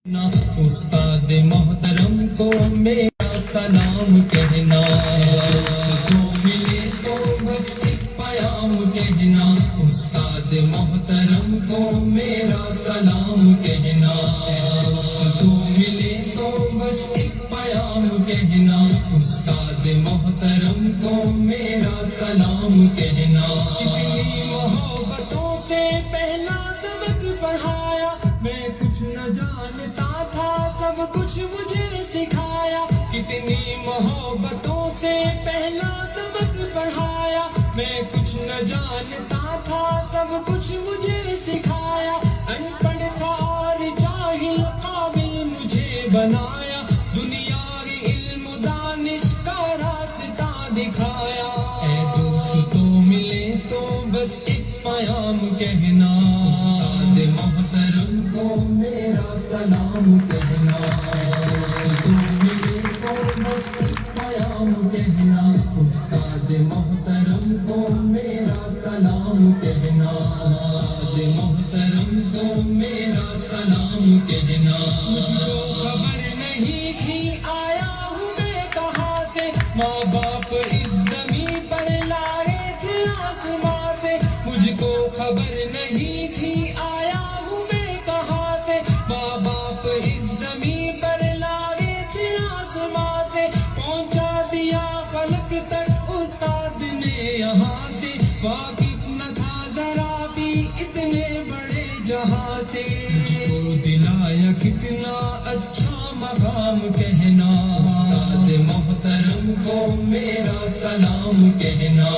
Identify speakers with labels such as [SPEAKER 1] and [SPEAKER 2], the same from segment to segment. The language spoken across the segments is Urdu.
[SPEAKER 1] استاد محترم کو میرا سلام کہنا، اس کو ملے تو بس ایک پیام کہنا، استاد محترم کو میرا سلام کہنا، اس کو ملے تو بس ایک پیام کہنا، استاد محترم کو میرا سلام کہنا۔ کتنی محبتوں سے پہلا سبق پڑھایا، میں کچھ نہ جانتا تھا سب کچھ مجھے سکھایا، کتنی محبتوں سے پہلا سبق پڑھایا، میں کچھ نہ جانتا تھا سب کچھ مجھے سکھایا، ان پڑھ تھا اور جاہل قابل مجھے بنایا، دنیا کے علم دانش کا راستہ دکھایا۔ اے دوستو ملے تو بس ایک پیام کہنا، استاد محترم کو میرا سلام کہنا، دوستو ملے تو بس ایک پیام کہنا، استاد محترم کو میرا سلام کہنا، استاد محترم کو میرا سلام کہنا۔ مجھ کو خبر نہیں تھی آیا ہوں میں کہاں سے، ماں باپ اس زمین پر لائے تھے آسماں سے، مجھ کو خبر نہیں تھی آیا ہوں میں کہاں سے، ماں باپ اس زمین پر لائے تھے آسماں سے، پہنچا دیا فلک تک استاد نے یہاں سے، واقف نہ تھا ذرا بھی اتنے بڑے جہاں سے، مجھ کو دلایا کتنا اچھا مقام کہنا، استاد محترم کو میرا سلام کہنا،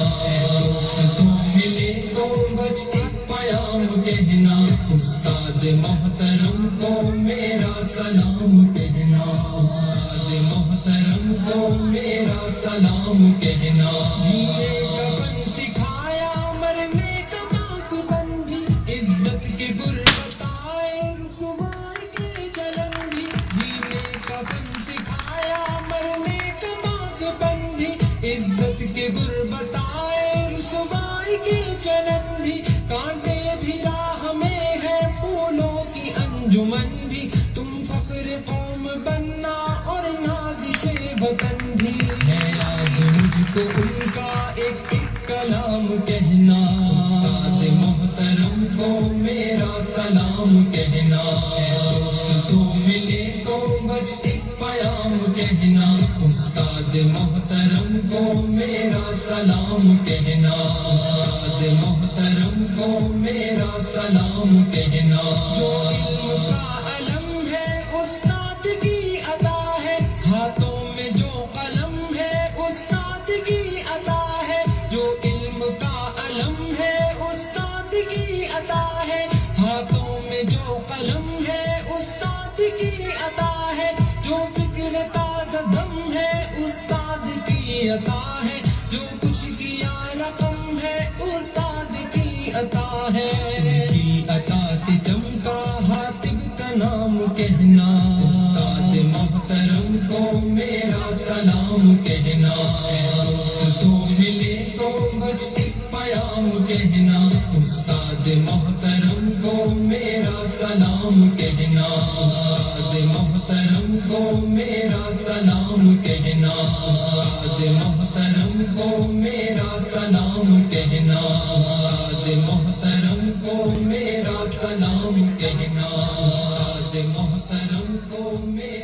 [SPEAKER 1] دوستو ملے تو بس ایک پیام کہنا، استاد محترم کو میرا سلام کہنا، استاد محترم کو میرا سلام کہنا۔ جینے کا فن سکھایا مرنے کا باک بن بھی، عزت کے گر بتائے رسوائی کے جلن بھی، جینے کا فن سکھایا مرنے کا باک بن بھی، عزت کے گر بتائے رسوائی کے جلن بھی، کانٹے بھی راہ میں ہے پھولوں کی انجمن بھی، تم فخر قوم بننا اور نازش وطن بھی، ہے یاد مجھ کو ان کا ایک ایک کلام کہنا، استاد محترم کو میرا سلام کہنا، دوستو ملے تو بس ایک پیام کہنا، استاد محترم کو میرا سلام کہنا، استاد محترم کو میرا سلام کہنا۔ جو علم کا علم ہے استاد کی عطا ہے، ہاتھوں میں جو قلم ہے استاد کی عطا ہے، جو علم کا علم ہے استاد کی عطا ہے، ہاتھوں میں جو قلم ہے استاد کی عطا ہے، جو فکر تازہ دم ہے استاد کی عطا ہے، جو کچھ کیا رقم ہے استاد کی عطا ہے، ان کی عطا سے چمکا حاتب کا نام کہنا، استاد محترم کو میرا سلام کہنا، دوستو ملے تو بس ایک پیام کہنا، استاد محترم کو میرا سلام کہنا، استاد محترم کو میرا سلام کہنا، استاد محترم کو میرا سلام کہنا، استاد محترم کو میرا سلام کہنا، استاد محترم کو میرا